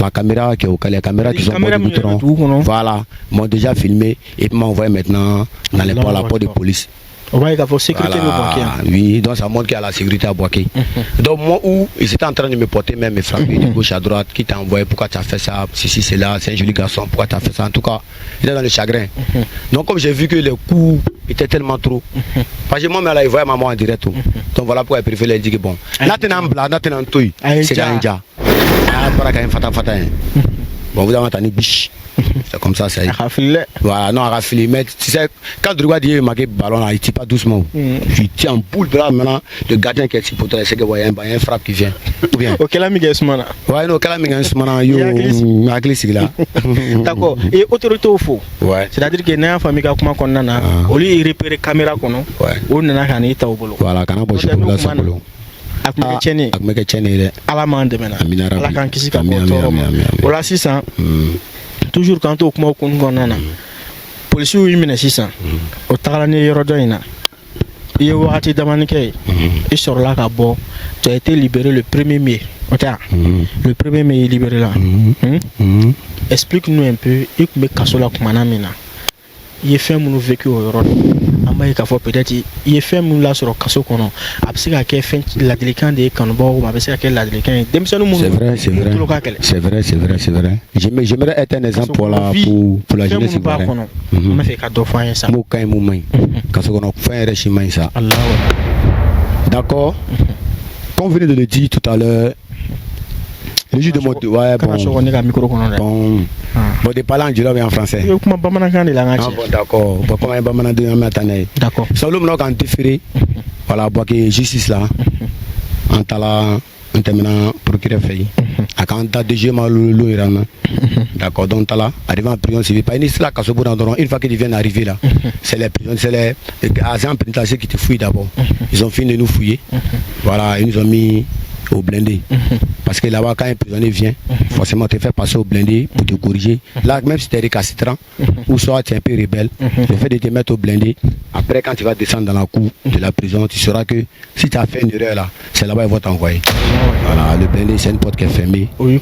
la caméra qui est au calais la caméra qui sont au bouton voilà m'ont déjà filmé et m'ont envoyé maintenant dans les ports la porte de police. Ouais, il faut sécurité voilà, oui, donc ça montre qu'il y a la sécurité à Boaké. Donc moi où ils étaient en train de me porter même me frapper de gauche à droite, qui t'a envoyé, pourquoi tu as fait ça, si c'est là, c'est un joli garçon, pourquoi tu as fait ça, en tout cas, il est dans le chagrin. Donc comme j'ai vu que les coups étaient tellement trop, parce que moi il voyait maman en direct, donc voilà pourquoi il préfère dire que bon, là tu es en blanc, là tu es en touille, c'est un déjà. Ah, para quand même fata. Bon, vous avez entendu biche. C'est comme ça, c'est. Voilà, non, raffiné. Mais tu sais, quand tu regardes, il marque le ballon là, il tire pas doucement. Il tire en boule, là, maintenant, le gardien qui est ici pour toi, c'est qu'il y a un frappe qui vient. Ou bien. Ok, là, Miguel Soumana. Ouais, non, là, Miguel Soumana, yo, Aglis, là. D'accord. Et autorité au faux. Ouais. C'est-à-dire que n'a famille comment qu'on a, au lieu de repérer caméra qu'on a, on n'a qu'à n'être au boulot. Voilà, quand on a besoin de ça, boulot. Akmeke chene ala mande mena ala kan kisi ka ko toro ma wala sisan toujours quand o kuma kun gonana police yu mine sisan o tagala ni yoro do ina iye wakati damani kay i sorla ka bo tu as été libéré le 1er mai ota le 1er mai libéré là explique-nous un peu i kumbe kasola kuma na mina iye fait mon vécu au yoro b'a ye k'a fɔ peut-être i ye fɛn minnu lasɔrɔ kaso kɔnɔ a bɛ se ka kɛ fɛn ladilikan de ye kanubagaw ma a bɛ se ka kɛ ladilikan ye denmisɛnnin minnu tulo ka kɛlɛ. C'est vrai. J'aimerais être un exemple pour la jeunesse ivoirienne. An b'a fɛ ka dɔ fɔ an ye sa. Mun ka ɲi mun man ɲi kaso kɔnɔ fɛn yɛrɛ si man ɲi sa. D'accord. Comme vous venez de le dire tout à l'heure, le juge de mon bon, de parler en dialogue et en français. Bon, d'accord. Bon, comment d'accord. Solo m'en quand différé. Voilà, bon que justice là. En tala, en terminant procureur fait. À quand t'as déjà mal l'Iran. D'accord. Donc tala, arrivé en prison civile. Pas une histoire qu'à ce bout d'endroit. Une fois qu'ils viennent arriver là, c'est les prisons, c'est les agents pénitentiaires qui te fouillent d'abord. Ils ont fini de nous fouiller. Voilà, ils nous ont mis au blindé. Parce que là-bas, quand un prisonnier vient, forcément, tu te fais passer au blindé pour te corriger. Là, même si tu es récalcitrant, ou soit tu es un peu rebelle, le fait de te mettre au blindé, après, quand tu vas descendre dans la cour de la prison, tu sauras que si tu as fait une erreur là, c'est là-bas qu'ils vont t'envoyer. Voilà, le blindé, c'est une porte qui est fermée. Il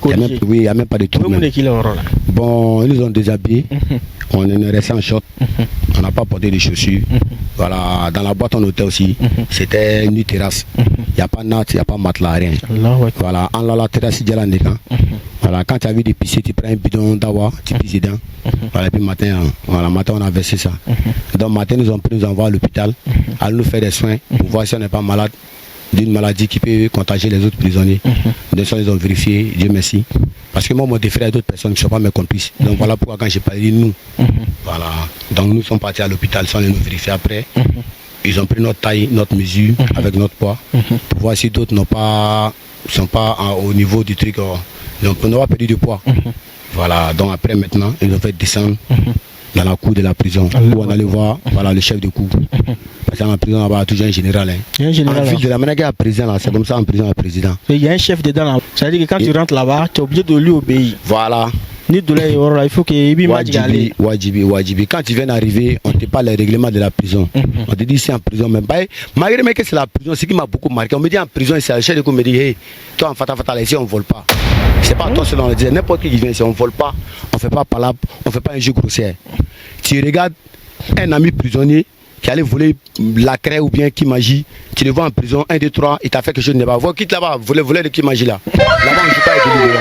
n'y a même pas de trou. Bon, ils nous ont déshabillés. On est resté en short. On n'a pas porté de chaussures. Voilà, dans la boîte on était aussi. C'était une terrasse. Il n'y a pas de natte, il n'y a pas de matelas, rien. Voilà, en la terrasse, il y a voilà, quand tu as vu des piscines, tu prends un bidon d'awa, tu pisses dedans. Voilà, puis matin, on a versé ça. Donc matin, nous ont pris, nous envoient à l'hôpital, à nous faire des soins pour voir si on n'est pas malade d'une maladie qui peut contagier les autres prisonniers. De ça, ils ont vérifié, Dieu merci. Parce que moi, mon frère et d'autres personnes qui ne sont pas mes complices. Donc voilà pourquoi quand j'ai parlé de nous, voilà. Donc nous sommes partis à l'hôpital sans les nous vérifier après. Ils ont pris notre taille, notre mesure avec notre poids pour voir si d'autres sont pas au niveau du truc. Donc on n'aura pas perdu de poids. Voilà, donc après maintenant, ils ont fait descendre dans la cour de la prison où on allait voir voilà, le chef de cour. Parce qu'en prison, là-bas, il y a toujours un général. Hein. Il y a un général. En ville de la manière qu'il y a président, c'est comme ça en prison, il y a président. Il y a un chef dedans. Là. Ça veut dire que quand tu rentres là-bas, tu es obligé de lui obéir. Voilà. Il faut qu'il Wajibi. Quand tu viens d'arriver, on te parle des règlements de la prison. On te dit c'est en prison. Mais malgré que c'est la prison, ce qui m'a beaucoup marqué, on me dit en prison, c'est le chef de cour me dit hey, toi en fatal, ici on ne vole pas. C'est pas toi selon le dire. N'importe qui vient ici, on ne vole pas, on ne fait pas palabre, on ne fait pas un jeu grossier. Tu regardes un ami prisonnier qui allait voler la craie ou bien qui magie, tu le vois en prison, 1, 2, 3, il t'a fait quelque chose de n'est pas. Quitte là-bas, voler de qui magie là. Là-bas, on ne joue pas avec des là.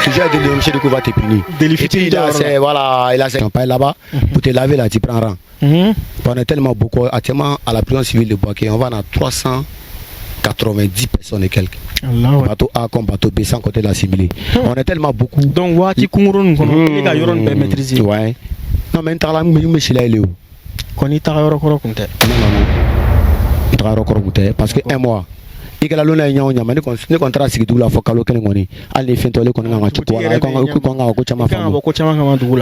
Ce genre de monsieur de coup va te punir. Et puis voilà, il a ses campagnes là-bas, pour te laver là, tu prends rang. On est tellement beaucoup, actuellement à la prison civile de Boaké, on va dans 390 personnes et quelques. Bateau A comme bateau B sans côté de la ciblée. On est tellement beaucoup. Donc, Wati Kungurun, les gars, ils ont maîtrisé. Ouais. Non, mais tu as la mouche là, il est où? Non, parce que un mois il y a l'on a une ne contrat si tu la faut calo kenengoni allez fin tole qu'on a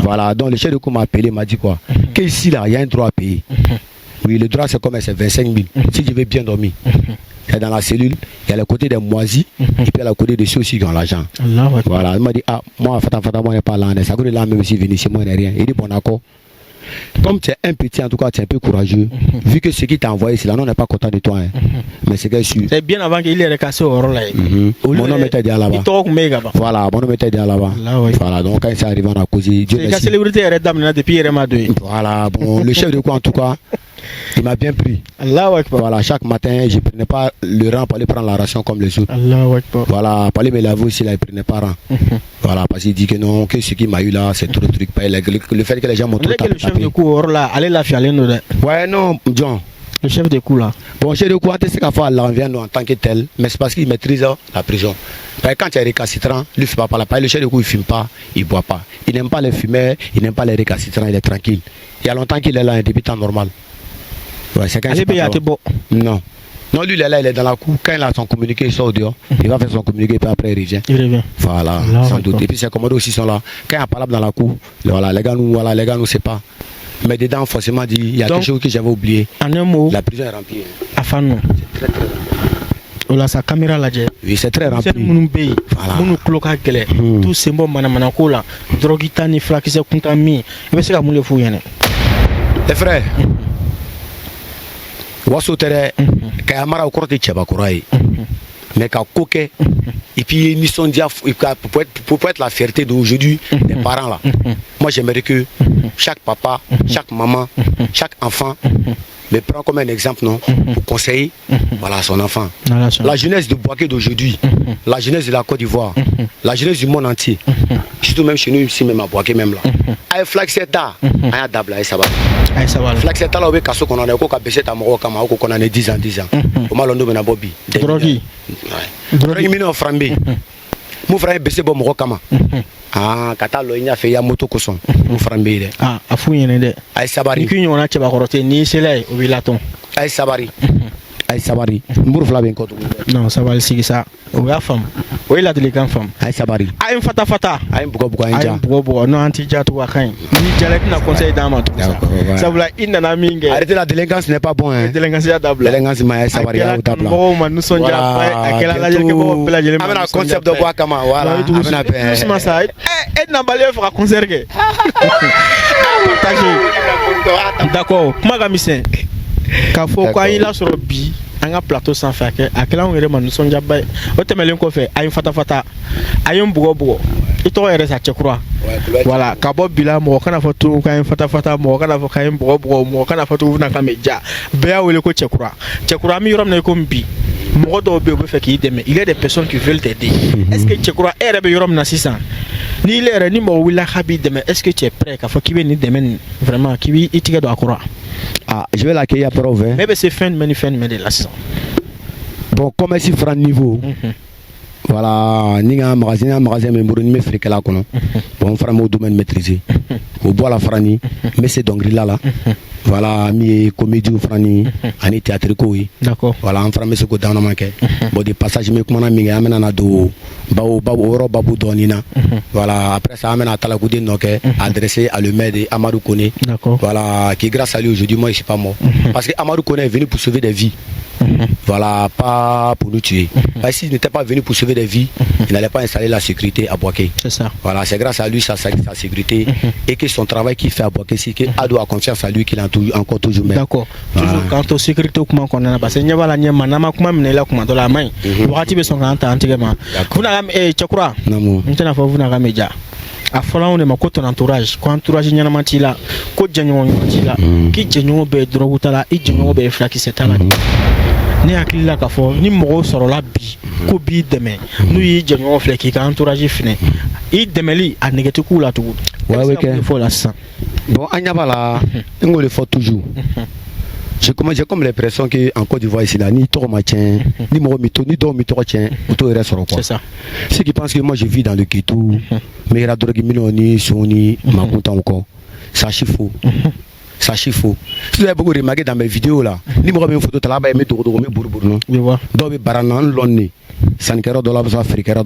voilà donc le chef de cour m'a appelé m'a dit quoi que ici là il y a un droit à payer. Oui, le droit c'est comme c'est 25 000 si je vais bien dormir. Et dans la cellule, il y a le côté des moisis et puis il y a le côté de ceux qui ont l'argent. Voilà, il m'a dit moi fata moi n'est pas là, ça coûte là même aussi venir chez moi n'est rien. Il dit bon d'accord. Comme tu es un petit, en tout cas, tu es un peu courageux. Vu que ce qui t'a envoyé, c'est là, on n'est pas content de toi. Hein. Mais c'est que sûr. C'est bien avant qu'il ait cassé au rôle. Mon nom était déjà là-bas. Voilà, mon nom était déjà là-bas. Voilà, donc quand c'est arrivé, on a causé. C'est la célébrité est dame depuis RMA2. Voilà, bon, le chef de quoi, en tout cas, il m'a bien pris. Voilà, chaque matin, je ne prenais pas le rang pour aller prendre la ration comme les autres. Voilà, pour aller me laver aussi, là, il ne prenait pas rang. Voilà, parce qu'il dit que non, que ce qui m'a eu là, c'est trop de trucs. Le fait que les gens m'ont trop tapé. Le chef de cour, là, allez la fialer, nous. Ouais, non, John. Le chef de cour, là. Bon, le chef de cour, c'est qu'à faire l'envers en tant que tel, mais c'est parce qu'il maîtrise la prison. Quand tu es récalcitrant, lui, il ne fait pas la paille. Le chef de cour, il ne fume pas, il ne boit pas. Il n'aime pas les fumeurs, il n'aime pas les récalcitrants, il est tranquille. Il y a longtemps qu'il est là, un débutant normal. Ouais, c'est quand non. Non, lui, il est là, il est dans la cour. Quand il a son communiqué, il sort dehors. Il va faire son communiqué, puis après, il revient. Voilà, sans doute. Et puis, ses commandos aussi sont là. Quand il y a parlé dans la cour, voilà, les gars, nous, c'est pas. Mais dedans, forcément, il y a quelque chose que j'avais oublié. En un mot, la prison est remplie. Afano. C'est très, très rempli. Voilà, sa caméra là, oui, c'est très rempli. Voilà. Tous ces mots, manamanakola, drogita, ni flakise, kuntami. Et c'est comme le fou, les frères. Waso tere kayamara okorote tchabakuraï mais ka koke et puis ils sont dia pour être la fierté d'aujourd'hui des parents là. Moi j'aimerais que chaque papa, chaque maman, chaque enfant me prend comme un exemple, non, pour conseiller voilà, son enfant. La jeunesse de Boaké d'aujourd'hui, la jeunesse de la Côte d'Ivoire, la jeunesse du monde entier, surtout même chez nous ici, même à Boaké, même là. Aïe, Flaxeta, aïe, Dabla, aïe, Sabal. Flaxeta, là, où est-ce qu'on a baissé ta mort, comme on a 10 ans, 10 ans. Au Malondo, ben, Bobby. Drogi. Drogi, mino, Frambi. Mon frère est baissé, bon, Morokama. Ah, Katalo, il y a fait ya moto koson. Mon frère est ah, à fouiller, aïe, Sabari. Ni on a tché bakoroté, ni c'est là, au vilaton. Aïe, Sabari. Aïe, Sabari. Mbour Flavien Koto. Non, ça va le signer ça. Oui, la femme. Oui, la délicate femme. Aïe, Sabari. Aïe, fata fata. Aïe, Bougo, Aïe, Bougo, non, anti-jà, tout à fait. Ni dialecte n'a conseil dans ma tout ça. Ça vous l'a inana mingue. Arrêtez la délinquance, n'est pas bon, hein. Délinquance, c'est d'abord. Délinquance, mais Sabari, à Dabla. Nous sommes déjà prêts. À quelle la que vous la gelée. Amena concept de Boakama, voilà. Amena ben. Doucement ça. Et n'a pas l'air fera conserver. D'accord. Comment gamisé? Quand faut quoi il a sur le bi. Un plateau sans faire que à quel moment nous sommes déjà bay au temelin ko fait ay fata fata ayum bugo et to ere sa tchekura voilà kabo bila mo kana foto ka fata fata mo kana fo kay bugo mo kana foto na kameja be awele ko tchekura mi yoram na ko mbi mo do be be fait ki deme il y a des personnes qui veulent t'aider est-ce que tchekura ere be yoram na 600 ni lere ni mo wila habi deme est-ce que tu es prêt ka fo ki be ni deme vraiment ki bi itige do akura. Ah, je vais l'accueillir après au vin. Mais c'est fin de la saison. Bon, comme si franc niveau. Voilà, ni un magasin mais pour une fric là qu'on bon franc au domaine maîtrisé. Au bois la frani, mais c'est donc là. Voilà, mi comédie frani, ani théâtre oui. D'accord. Voilà, en franc mais ce que dans manqué. Bon des passages mais comment mi amena na do babu donina. Voilà, après ça amena tala goudé donc adressé à le maire de Amadou Koné. D'accord. Voilà, qui grâce à lui aujourd'hui moi je suis pas mort. Parce que Amadou Koné est venu pour sauver des vies. Voilà, pas pour nous tuer. Parce qu'il n'était pas venu pour sauver des vies, il n'allait pas installer la sécurité à Boaké. C'est ça. Voilà, c'est grâce à lui sa sécurité et que son travail qu'il fait à Boaké, c'est que Ado a confiance à lui qu'il a encore toujours même. D'accord. Toujours quant aux sécurité comment qu'on a passé, il y a pas la niama nama comment mener là comment dans la main. Wakati be son quand antigement. Vous n'avez tchakura. Non. Maintenant faut vous n'avez média. A fɔla on ma ko ton entourage ko entourage ɲanama t'i la ko jɛɲɔgɔn ɲuman t'i la k'i jɛɲɔgɔn bɛ drogue ta la i jɛɲɔgɔn bɛ filakisɛ ta la ne hakili la k'a fɔ ni mɔgɔw sɔrɔla bi ko b'i dɛmɛ n'u y'i jɛɲɔgɔn filɛ k'i ka entourage finɛ i dɛmɛli a nɛgɛ tɛ k'u la tugun fɔ la sisan bon an ɲɛ b'a la n k'o de fɔ toujours j'ai comme l'impression que en Côte d'Ivoire ici là ni tɔgɔ ma tiɲɛ ni mɔgɔ mi to ni dɔw mi tɔgɔ tiɲɛ o t'o yɛrɛ sɔrɔ quoi. C'est ça. Ceux qui pensent que moi je vis dans le ghetto mais il y a drogue millioni soni ma compte encore ça chiffre. Ça chiffre. Si vous avez beaucoup remarqué dans mes vidéos là, ni moi mes photos là-bas mes dogo mes bourbour non. Je vois. Donc barana l'onni. $5 $, africain $.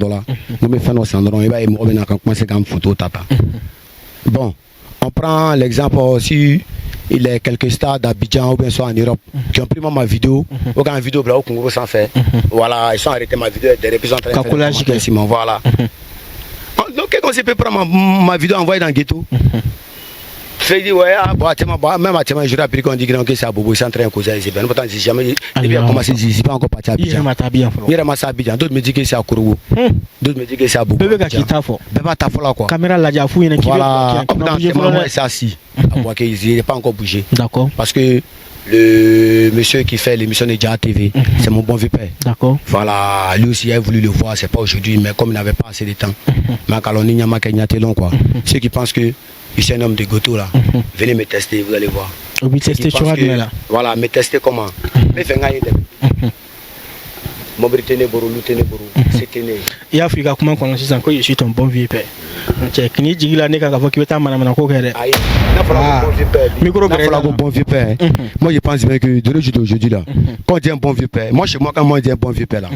Nous me faisons sandron et bah moi ben quand commencer comme photo tata. Bon, on prend l'exemple si il y a quelques stars d'Abidjan ou bien soit en Europe qui ont pris ma vidéo, ou quand une vidéo au Congo sans faire. Voilà, ils sont arrêtés ma vidéo des représentants de voilà. Donc quand on peut prendre ma vidéo envoyée dans le ghetto. Fait dit ouais, même à Théma, je rappelle qu'on dit que c'est à Bobo, c'est en train de causer. C'est bien, pourtant, si jamais il a commencé, c'est pas encore parti à Abidjan. Il est ramassé à Abidjan. D'autres me disent que c'est à Kourou. D'autres me disent que c'est à Bobo. Bébé qui t'a fait. Bébé t'a fait là quoi. Caméra là, j'ai fouillé. Voilà, dans Théma, moi, c'est assis. À Boaké, il n'est pas encore bougé. D'accord. Parce que le monsieur qui fait l'émission de Dja TV, c'est mon bon vieux père. D'accord. Voilà, lui aussi a voulu le voir, c'est pas aujourd'hui, mais comme il n'avait pas assez de temps. Mais quand on y a ma long quoi. Ceux qui pensent que je suis un homme de ghetto là. Venez me tester, vous allez voir. Vous tester sur là. Voilà, me tester comment. Mais fais gagner des. Mon Britannique bourou, Lieutenant bourou, c'était né. Et Africa comment qu'on sait encore je suis ton bon vieux père. Check ni jigila ne kaka foki beta mana ko kere. Aïe. Na fala bon vieux père. Micro na fala bon vieux père. Moi je pense bien que de l'aujourd'hui là. Quand on dit un bon vieux père, moi chez moi quand moi dit un bon vieux père là.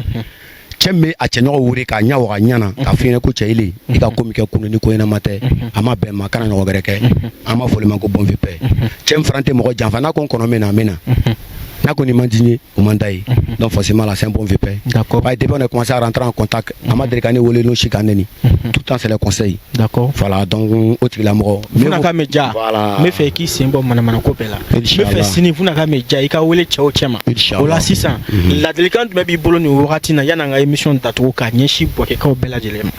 Chemme a chenyo wuri ka nya wa nyana ka fine ko cheile e ka komika kunu ni ko ina mate ama be ma kana no gereke ama fole man ko bon vieux père chem frante mo janfa na ko kono mena na ko ni mandini o mandai donc forcément là c'est un bon vieux père. D'accord. Bah depuis on a commencé à rentrer en contact ama dirikane wole no chikaneni tout le temps c'est le conseil. D'accord. Voilà donc autre la mort mais na ka meja me fait qui c'est bon mana ko pela me fait sini vous na ka meja ika wole chao chema ola 600 la délicante me bi bolo ni wakati na yana nga émission tatu ka nyeshi boke ka bela jelema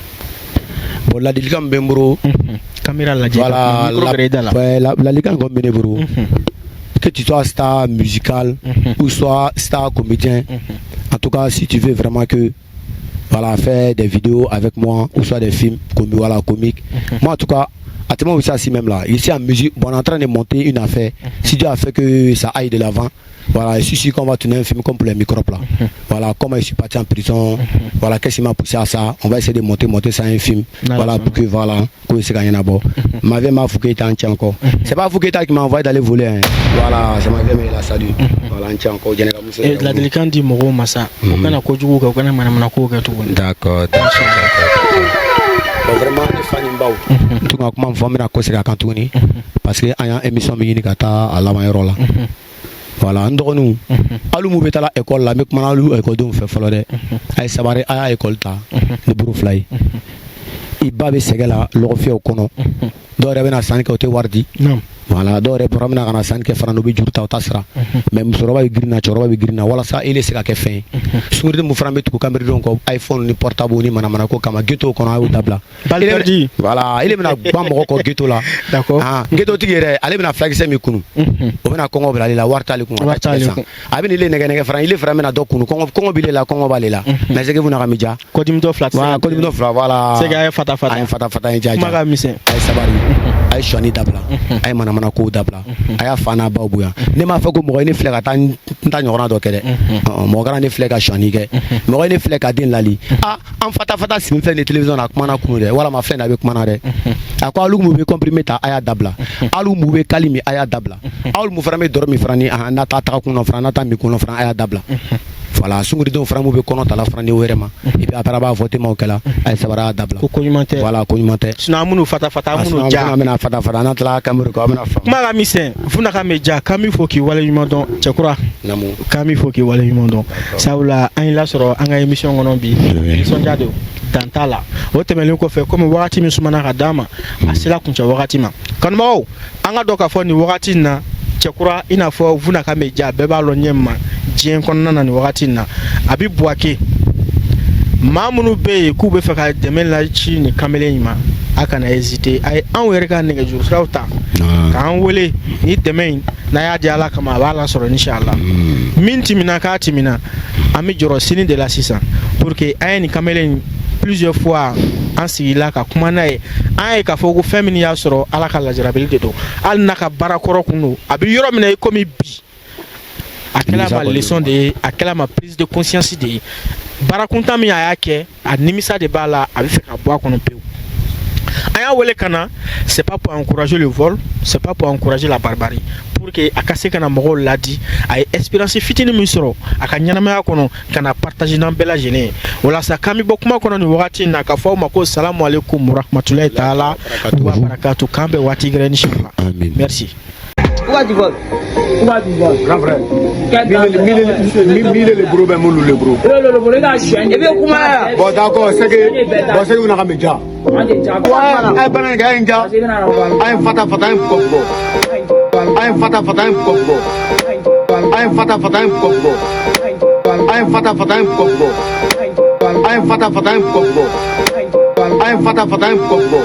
bon la délicante bembro caméra la voilà la délicante comme bembro que tu sois star musical ou soit star comédien, en tout cas, si tu veux vraiment que voilà, faire des vidéos avec moi ou soit des films comiques, moi en tout cas, actuellement aussi assis même là, ici en musique, on est en train de monter une affaire. Si Dieu a fait que ça aille de l'avant, voilà, je suis sûr qu'on va tourner un film comme pour les microbes là. Voilà, comment je suis parti en prison, voilà, qu'est-ce qui m'a poussé à ça. On va essayer de monter ça un film. Voilà, pour que voilà, que c'est gagné d'abord. Ma vie m'a fouqué en tient encore. C'est pas Fouquet qui m'a envoyé d'aller voler. Hein. Voilà, c'est ma vie, mais la salut. Voilà, on tient encore. Et la délicate dit Moro Massa. On a quoi du coup, on a madame Nako. D'accord. Vraiment, les fans m'bao. Tout le monde va me la cause à Cantouni parce que y a une émission minikata à la maillerola. Voilà, nous alu mu beta la école la mek manalu école dum fait falode ay sabare ay école ta de buruflay ibabe segala lo fi o kono do rebe na san ko te wardi voilà do rebe ramna kana san ke farano be jurta o tasra même so roba grina choroba be grina wala sa ele se ka ke fin sur de mu frambe ko camera don ko iPhone ni portable ni mana ko kama ghetto kono ay dabla balperdi voilà il mena bambo ko ghetto la d'accord ah ghetto tigere ale mena flexe mi kunu o bena kongo bla la warta le kunu abini le nege fran il frambe na do kunu kongo bile la kongo balela mais c'est que vous na kamija ko dim do flat voilà ko dim do flat voilà c'est gars fata ay fata jaja maga mise ay sabari ay shoni dabla ay mana ko dabla ay fana babuya ne ma fa ko mo ni fleka tan tan nyora do kede mo gara ni fleka shoni ke mo ni fleka din lali ah en fata sim fe ni télévision na kuma na kunu de wala ma flena be kuma na de akwa lu mu be comprimer ta aya dabla alu mu be kalimi aya dabla alu mu frame dormi frani na ta kuno frana ta mi kuno frana aya dabla voilà sunguri don framu be kono tala frani werema et puis après ba voter ma kala ay sabara dabla ko nyumante voilà ko nyumante sina munu fata munu ja na fata na tala kamuru ko amna fa kuma ga misen funa ka meja kami foki wala yumandon chekura namu kami foki wala yumandon saula an la soro an ga émission ngonon bi sonja de tantala o temelen ko fe comme wakati mi sumana ka dama asila kuncha wakati ma kan mo an ga doka fo ni wakati na chekura ina fo funa ka meja be ba lo nyemma jien kɔnɔna na ni wagati na a bi buwake maa minnu bɛ yen k'u bɛ fɛ ka dɛmɛ laci ni kamalen in ma a kana hésiter a ye anw yɛrɛ ka nɛgɛjuru siraw ta k'an wele ni dɛmɛ in n'a y'a di ala kama a b'a lasɔrɔ inshallah min timina k'a timina an bɛ jɔrɔ sini de la sisan pour que an ye nin kamalen in plusieurs fois an sigila ka kuma n'a ye an ye k'a fɔ ko fɛn min y'a sɔrɔ ala ka lajarabili de don hali n'a ka baara kɔrɔ kun don a bɛ yɔrɔ min na i komi bi a kɛla ma leçon de ye a kɛla ma prise de conscience de ye baarakunta min a y'a kɛ a nimisa de b'a la a bɛ fɛ ka bɔ a kɔnɔ pewu an y'a wele ka na c'est pas pour encourager le vol c'est pas pour encourager la barbarie pour que a ka se ka na mɔgɔw ladi a ye expérience fitinin min sɔrɔ a ka ɲɛnamaya kɔnɔ ka na partager n'an bɛɛ lajɛlen ye walasa k'an bɛ bɔ kuma kɔnɔ nin wagati in na ka fɔ aw ma ko salamu aleykum warahmatulahi taala wa barakatu k'an bɛ waati gɛrɛ ni sila merci. Où va tu voles? Grand frère. Mille le bro, ben mon le bro. Le bro, il a chien. Et bien, comment? Bon, d'accord, c'est que vous n'avez pas ouais, ben, un gars, un fata, un popo. Un fata, un popo. Un fata, un popo. Un fata, un popo. Un fata, un popo. Un fata, un popo.